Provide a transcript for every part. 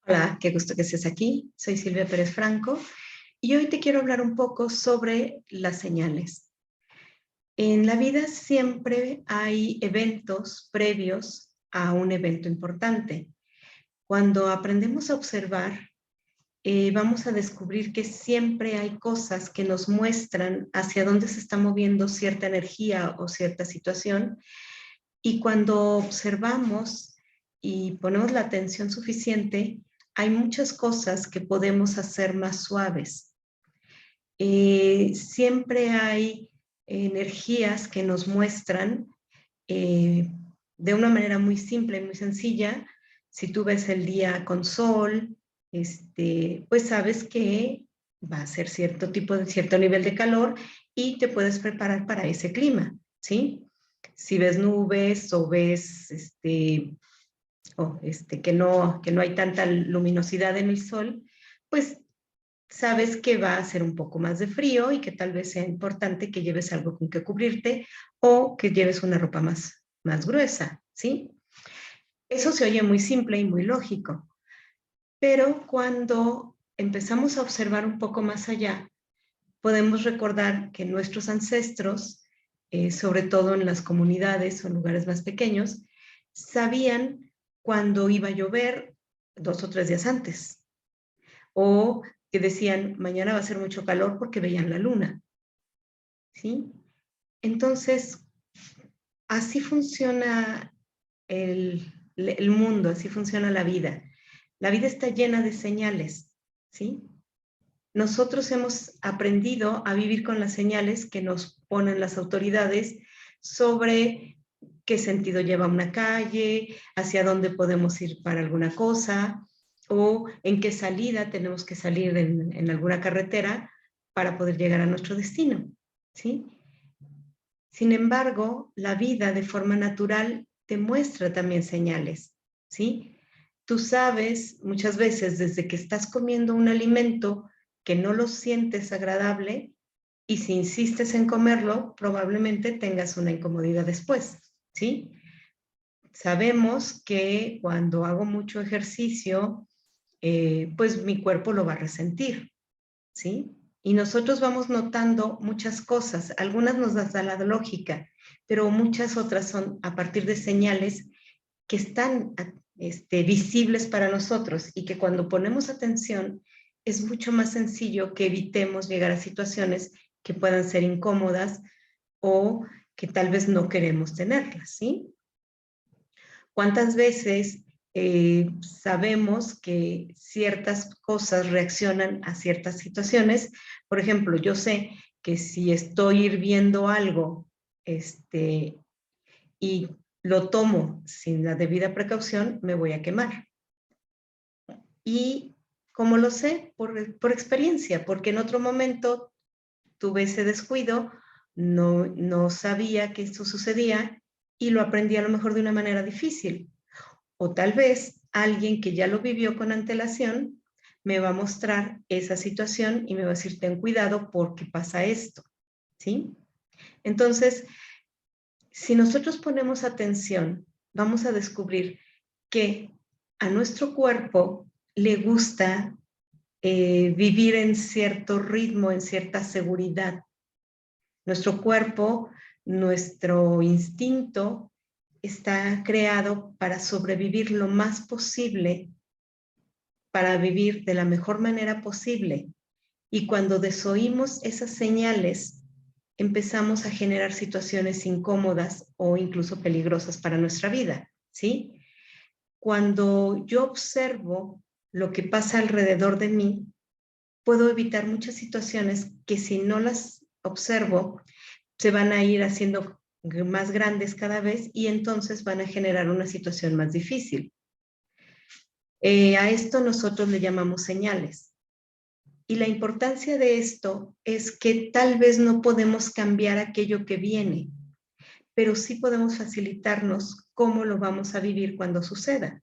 Hola, qué gusto que estés aquí. Soy Silvia Pérez Franco y hoy te quiero hablar un poco sobre las señales. En la vida siempre hay eventos previos a un evento importante. Cuando aprendemos a observar, vamos a descubrir que siempre hay cosas que nos muestran hacia dónde se está moviendo cierta energía o cierta situación. Y cuando observamos y ponemos la atención suficiente, hay muchas cosas que podemos hacer más suaves. Siempre hay energías que nos muestran de una manera muy simple y muy sencilla. Si tú ves el día con sol, pues sabes que va a ser cierto nivel de calor y te puedes preparar para ese clima, ¿sí? Si ves nubes o ves que no hay tanta luminosidad en el sol, pues sabes que va a ser un poco más de frío y que tal vez sea importante que lleves algo con que cubrirte o que lleves una ropa más gruesa, ¿sí? Eso se oye muy simple y muy lógico, pero cuando empezamos a observar un poco más allá, podemos recordar que nuestros ancestros, sobre todo en las comunidades o lugares más pequeños, sabían cuándo iba a llover 2 o 3 días antes, o que decían, mañana va a ser mucho calor porque veían la luna, ¿sí? Entonces, así funciona el mundo, así funciona la vida. La vida está llena de señales, ¿sí? Nosotros hemos aprendido a vivir con las señales que nos ponen las autoridades sobre qué sentido lleva una calle, hacia dónde podemos ir para alguna cosa, o en qué salida tenemos que salir en alguna carretera para poder llegar a nuestro destino, ¿sí? Sin embargo, la vida de forma natural te muestra también señales, ¿sí? Tú sabes muchas veces desde que estás comiendo un alimento que no lo sientes agradable y si insistes en comerlo, probablemente tengas una incomodidad después, ¿sí? Sabemos que cuando hago mucho ejercicio, pues mi cuerpo lo va a resentir, ¿sí? Y nosotros vamos notando muchas cosas, algunas nos da la lógica, pero muchas otras son a partir de señales que están visibles para nosotros y que cuando ponemos atención es mucho más sencillo que evitemos llegar a situaciones que puedan ser incómodas o que tal vez no queremos tenerlas, ¿sí? ¿Cuántas veces sabemos que ciertas cosas reaccionan a ciertas situaciones? Por ejemplo, yo sé que si estoy hirviendo algo y lo tomo sin la debida precaución, me voy a quemar. ¿Y cómo lo sé? Por experiencia, porque en otro momento tuve ese descuido, no sabía que esto sucedía y lo aprendí a lo mejor de una manera difícil. O tal vez alguien que ya lo vivió con antelación me va a mostrar esa situación y me va a decir, ten cuidado porque pasa esto, ¿sí? Entonces, si nosotros ponemos atención, vamos a descubrir que a nuestro cuerpo le gusta vivir en cierto ritmo, en cierta seguridad. Nuestro cuerpo, nuestro instinto está creado para sobrevivir lo más posible, para vivir de la mejor manera posible. Y cuando desoímos esas señales, empezamos a generar situaciones incómodas o incluso peligrosas para nuestra vida, ¿sí? Cuando yo observo lo que pasa alrededor de mí, puedo evitar muchas situaciones que si no las observo, se van a ir haciendo más grandes cada vez y entonces van a generar una situación más difícil. A esto nosotros le llamamos señales. Y la importancia de esto es que tal vez no podemos cambiar aquello que viene, pero sí podemos facilitarnos cómo lo vamos a vivir cuando suceda.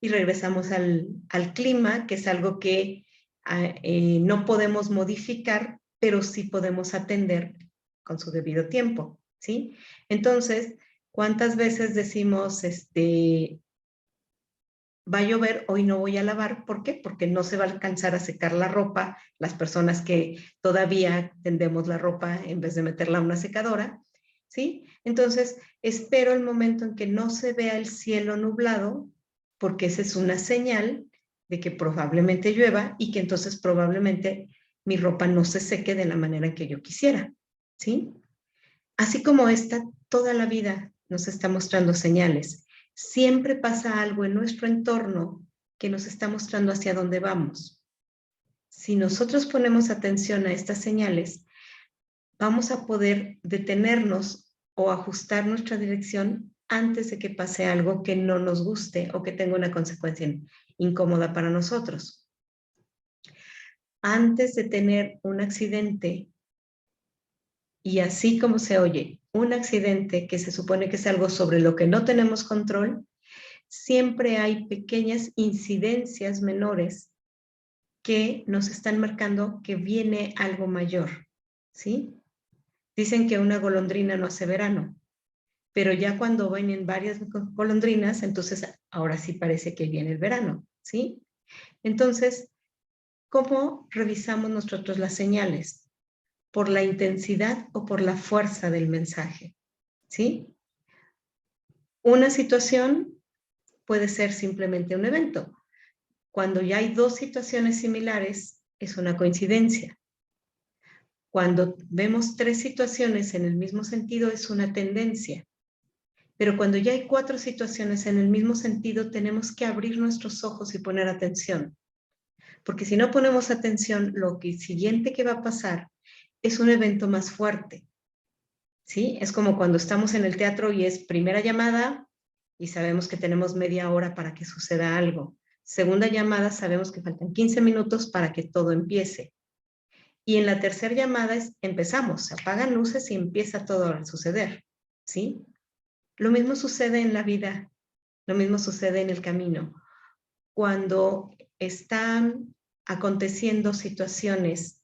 Y regresamos al clima, que es algo que no podemos modificar, pero sí podemos atender con su debido tiempo, ¿sí? Entonces, ¿Cuántas veces decimos, va a llover, hoy no voy a lavar? ¿Por qué? Porque no se va a alcanzar a secar la ropa, las personas que todavía tendemos la ropa en vez de meterla a una secadora, ¿sí? Entonces, espero el momento en que no se vea el cielo nublado, porque esa es una señal de que probablemente llueva y que entonces probablemente mi ropa no se seque de la manera en que yo quisiera, ¿sí? Así como esta, toda la vida nos está mostrando señales. Siempre pasa algo en nuestro entorno que nos está mostrando hacia dónde vamos. Si nosotros ponemos atención a estas señales, vamos a poder detenernos o ajustar nuestra dirección antes de que pase algo que no nos guste o que tenga una consecuencia incómoda para nosotros. Antes de tener un accidente, y así como se oye, un accidente que se supone que es algo sobre lo que no tenemos control, siempre hay pequeñas incidencias menores que nos están marcando que viene algo mayor, ¿sí? Dicen que una golondrina no hace verano, pero ya cuando vienen varias golondrinas, entonces ahora sí parece que viene el verano, ¿sí? Entonces, ¿cómo revisamos nosotros las señales? ¿Por la intensidad o por la fuerza del mensaje? ¿Sí? Una situación puede ser simplemente un evento. Cuando ya hay dos situaciones similares, es una coincidencia. Cuando vemos tres situaciones en el mismo sentido, es una tendencia. Pero cuando ya hay cuatro situaciones en el mismo sentido, tenemos que abrir nuestros ojos y poner atención. Porque si no ponemos atención, lo siguiente que va a pasar es un evento más fuerte. ¿Sí? Es como cuando estamos en el teatro y es primera llamada y sabemos que tenemos media hora para que suceda algo. Segunda llamada, sabemos que faltan 15 minutos para que todo empiece. Y en la tercera llamada empezamos, se apagan luces y empieza todo a suceder. ¿Sí? Lo mismo sucede en la vida, lo mismo sucede en el camino. Cuando están aconteciendo situaciones,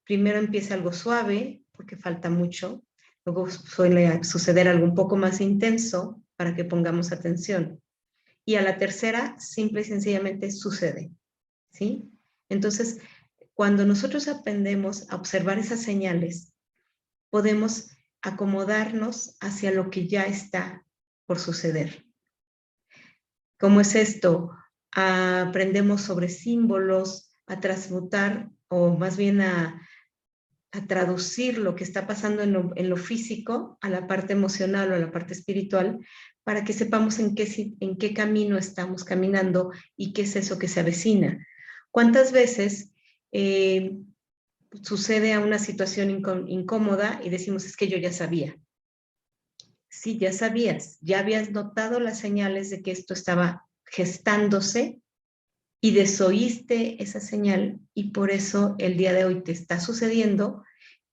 primero empieza algo suave, porque falta mucho, luego suele suceder algo un poco más intenso para que pongamos atención. Y a la tercera, simple y sencillamente sucede, ¿sí? Entonces, cuando nosotros aprendemos a observar esas señales, podemos acomodarnos hacia lo que ya está por suceder. ¿Cómo es esto? Aprendemos sobre símbolos, a transmutar o más bien a traducir lo que está pasando en lo físico a la parte emocional o a la parte espiritual para que sepamos en qué camino estamos caminando y qué es eso que se avecina. ¿Cuántas veces sucede a una situación incómoda y decimos, es que yo ya sabía? Sí, ya sabías, ya habías notado las señales de que esto estaba gestándose y desoíste esa señal y por eso el día de hoy te está sucediendo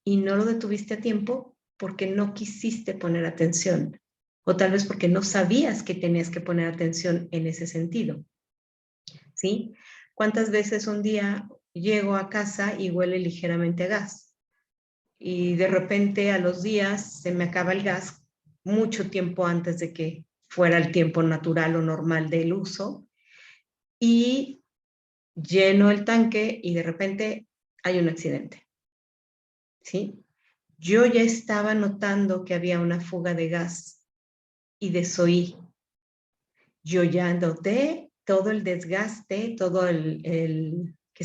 y no lo detuviste a tiempo porque no quisiste poner atención o tal vez porque no sabías que tenías que poner atención en ese sentido, ¿sí? ¿Cuántas veces un día llego a casa y huele ligeramente a gas? Y de repente a los días se me acaba el gas mucho tiempo antes de que fuera el tiempo natural o normal del uso y lleno el tanque y de repente hay un accidente, ¿sí? Yo ya estaba notando que había una fuga de gas y desoí. Yo ya noté todo el desgaste, todo el que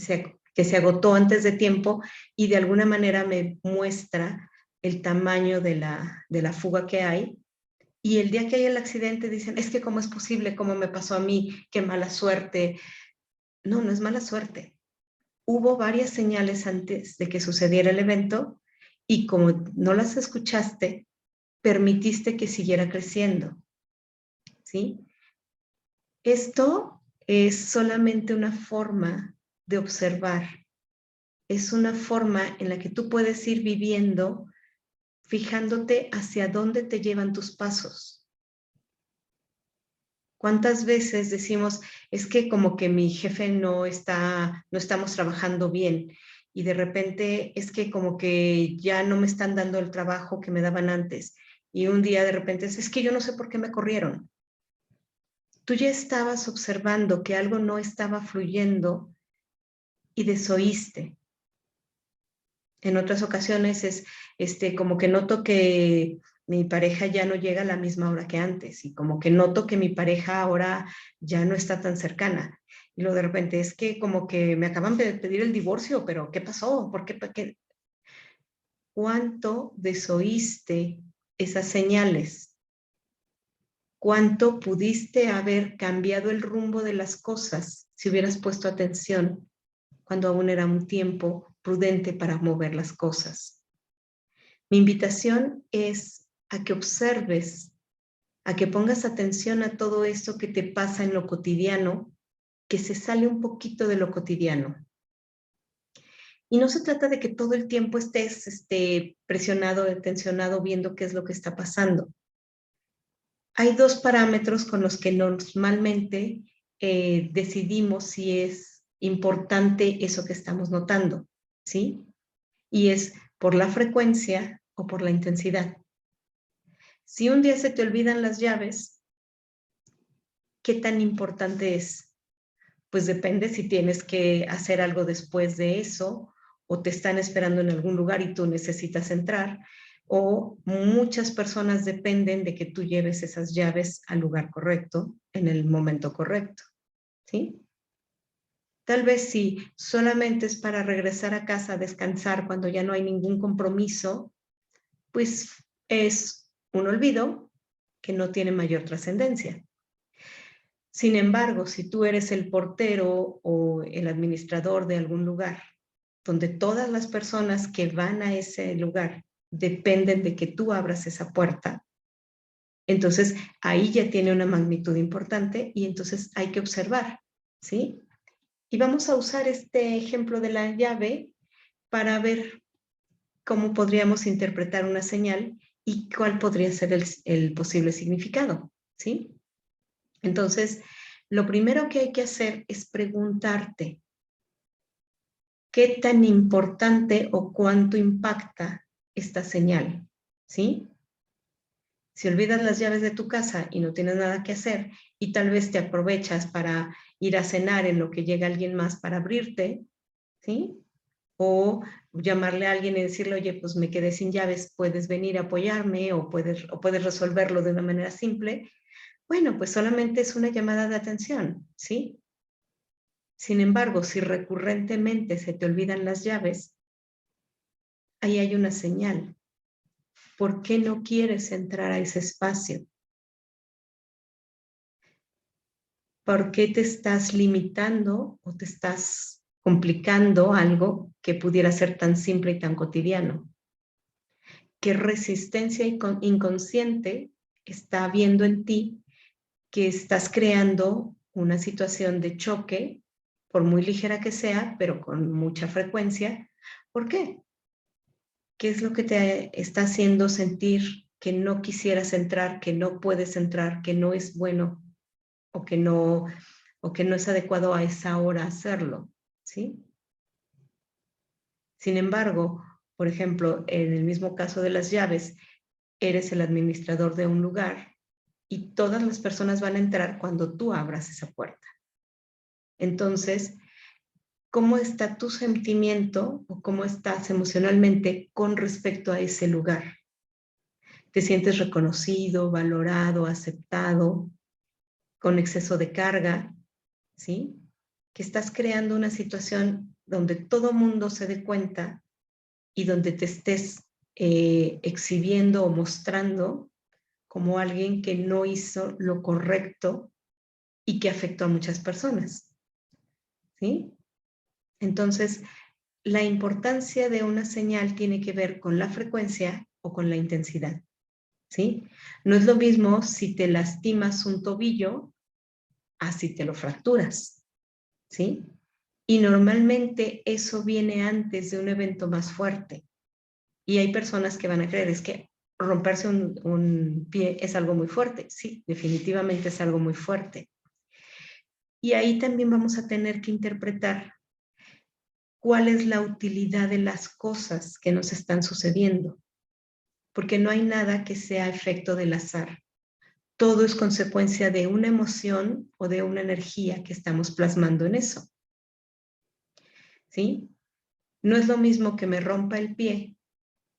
se agotó antes de tiempo y de alguna manera me muestra el tamaño de la fuga que hay. Y el día que hay el accidente dicen, es que cómo es posible, cómo me pasó a mí, qué mala suerte. No, no es mala suerte. Hubo varias señales antes de que sucediera el evento y como no las escuchaste, permitiste que siguiera creciendo, ¿sí? Esto es solamente una forma de observar, es una forma en la que tú puedes ir viviendo fijándote hacia dónde te llevan tus pasos. ¿Cuántas veces decimos, es que como que mi jefe no estamos trabajando bien y de repente es que como que ya no me están dando el trabajo que me daban antes y un día de repente es que yo no sé por qué me corrieron. Tú ya estabas observando que algo no estaba fluyendo y desoíste. En otras ocasiones es como que noto que mi pareja ya no llega a la misma hora que antes y como que noto que mi pareja ahora ya no está tan cercana. Y luego de repente es que como que me acaban de pedir el divorcio, pero ¿qué pasó? ¿Por qué? ¿Cuánto desoíste esas señales? ¿Cuánto pudiste haber cambiado el rumbo de las cosas si hubieras puesto atención cuando aún era un tiempo prudente para mover las cosas? Mi invitación es a que observes, a que pongas atención a todo esto que te pasa en lo cotidiano, que se sale un poquito de lo cotidiano. Y no se trata de que todo el tiempo estés presionado, tensionado, viendo qué es lo que está pasando. Hay dos parámetros con los que normalmente decidimos si es importante eso que estamos notando, ¿sí? Y es por la frecuencia o por la intensidad. Si un día se te olvidan las llaves, ¿qué tan importante es? Pues depende si tienes que hacer algo después de eso o te están esperando en algún lugar y tú necesitas entrar, o muchas personas dependen de que tú lleves esas llaves al lugar correcto en el momento correcto, ¿sí? Tal vez si solamente es para regresar a casa a descansar cuando ya no hay ningún compromiso, pues es un olvido que no tiene mayor trascendencia. Sin embargo, si tú eres el portero o el administrador de algún lugar, donde todas las personas que van a ese lugar dependen de que tú abras esa puerta, entonces ahí ya tiene una magnitud importante y entonces hay que observar, ¿sí? Y vamos a usar este ejemplo de la llave para ver cómo podríamos interpretar una señal y cuál podría ser el posible significado, ¿sí? Entonces, lo primero que hay que hacer es preguntarte qué tan importante o cuánto impacta esta señal, ¿sí? Si olvidas las llaves de tu casa y no tienes nada que hacer y tal vez te aprovechas para ir a cenar en lo que llega alguien más para abrirte, ¿sí? O llamarle a alguien y decirle, oye, pues me quedé sin llaves, puedes venir a apoyarme o puedes resolverlo de una manera simple. Bueno, pues solamente es una llamada de atención, ¿sí? Sin embargo, si recurrentemente se te olvidan las llaves, ahí hay una señal. ¿Por qué no quieres entrar a ese espacio? ¿Por qué te estás limitando o te estás complicando algo que pudiera ser tan simple y tan cotidiano? ¿Qué resistencia inconsciente está habiendo en ti que estás creando una situación de choque, por muy ligera que sea, pero con mucha frecuencia? ¿Por qué? ¿Qué es lo que te está haciendo sentir que no quisieras entrar, que no puedes entrar, que no es bueno o que no es adecuado a esa hora hacerlo? ¿Sí? Sin embargo, por ejemplo, en el mismo caso de las llaves, eres el administrador de un lugar y todas las personas van a entrar cuando tú abras esa puerta. Entonces, ¿cómo está tu sentimiento o cómo estás emocionalmente con respecto a ese lugar? ¿Te sientes reconocido, valorado, aceptado, con exceso de carga? ¿Sí? Que estás creando una situación donde todo mundo se dé cuenta y donde te estés exhibiendo o mostrando como alguien que no hizo lo correcto y que afectó a muchas personas, ¿sí? Entonces, la importancia de una señal tiene que ver con la frecuencia o con la intensidad, ¿sí? No es lo mismo si te lastimas un tobillo a si te lo fracturas, ¿sí? Y normalmente eso viene antes de un evento más fuerte. Y hay personas que van a creer, es que romperse un pie es algo muy fuerte. Sí, definitivamente es algo muy fuerte. Y ahí también vamos a tener que interpretar cuál es la utilidad de las cosas que nos están sucediendo. porque no hay nada que sea efecto del azar. Todo es consecuencia de una emoción o de una energía que estamos plasmando en eso. ¿Sí? No es lo mismo que me rompa el pie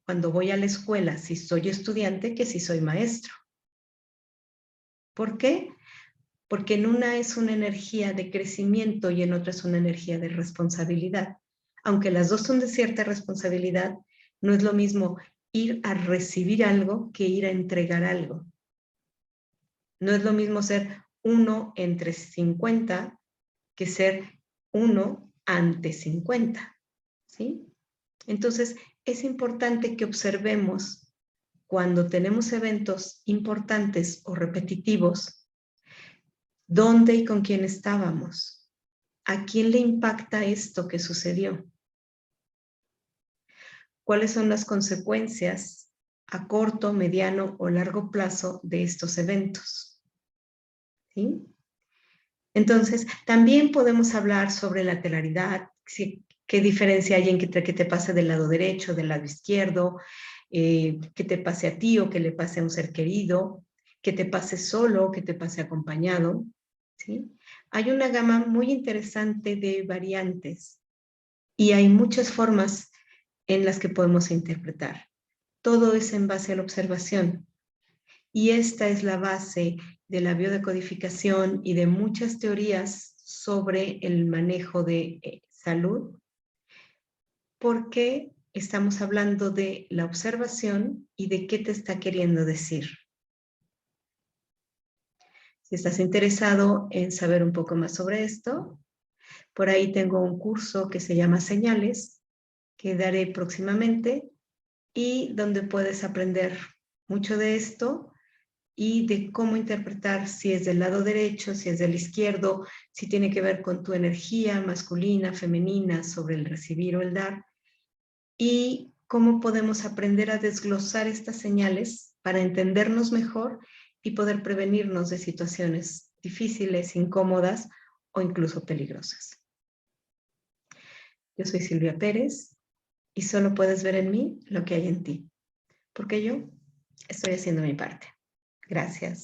cuando voy a la escuela si soy estudiante que si soy maestro. ¿Por qué? Porque en una es una energía de crecimiento y en otra es una energía de responsabilidad. Aunque las dos son de cierta responsabilidad, no es lo mismo ir a recibir algo que ir a entregar algo. No es lo mismo ser 1 entre 50 que ser 1 ante 50, ¿sí? Entonces, es importante que observemos cuando tenemos eventos importantes o repetitivos, dónde y con quién estábamos, a quién le impacta esto que sucedió, cuáles son las consecuencias a corto, mediano o largo plazo de estos eventos, ¿sí? Entonces, también podemos hablar sobre la lateralidad, qué diferencia hay en que te pase del lado derecho, del lado izquierdo, que te pase a ti o que le pase a un ser querido, que te pase solo, que te pase acompañado, ¿sí? Hay una gama muy interesante de variantes y hay muchas formas en las que podemos interpretar. Todo es en base a la observación. Y esta es la base de la biodecodificación y de muchas teorías sobre el manejo de salud, porque estamos hablando de la observación y de qué te está queriendo decir. Si estás interesado en saber un poco más sobre esto, por ahí tengo un curso que se llama Señales, que daré próximamente y donde puedes aprender mucho de esto y de cómo interpretar si es del lado derecho, si es del izquierdo, si tiene que ver con tu energía masculina, femenina, sobre el recibir o el dar, y cómo podemos aprender a desglosar estas señales para entendernos mejor y poder prevenirnos de situaciones difíciles, incómodas o incluso peligrosas. Yo soy Silvia Pérez y solo puedes ver en mí lo que hay en ti, porque yo estoy haciendo mi parte. Gracias.